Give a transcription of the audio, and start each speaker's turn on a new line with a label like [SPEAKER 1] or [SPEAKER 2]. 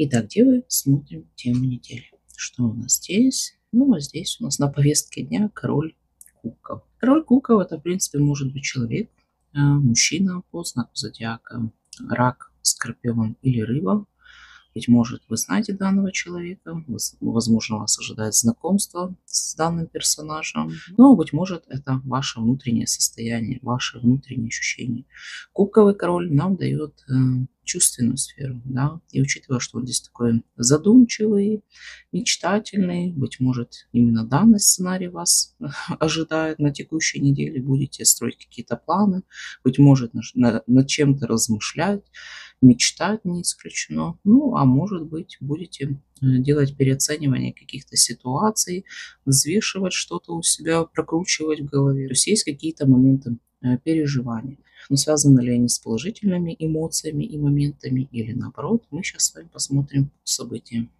[SPEAKER 1] Итак, девы, смотрим тему недели. Что у нас здесь? Ну, а здесь у нас на повестке дня король кубков. Король кубков это, в принципе, может быть человек, мужчина по знаку зодиака, рак, скорпион или рыба. Быть может, вы знаете данного человека, возможно, вас ожидает знакомство с данным персонажем, но, быть может, это ваше внутреннее состояние, ваши внутренние ощущения. Кубковый король нам дает чувственную сферу, да, и учитывая, что он здесь такой задумчивый, мечтательный, быть может, именно данный сценарий вас ожидает на текущей неделе, будете строить какие-то планы, быть может, над чем-то размышлять, мечтать не исключено. Ну, а может быть, будете делать переоценивание каких-то ситуаций, взвешивать что-то у себя, прокручивать в голове. То есть есть какие-то моменты переживания. Но связаны ли они с положительными эмоциями и моментами или наоборот, мы сейчас с вами посмотрим по событиям.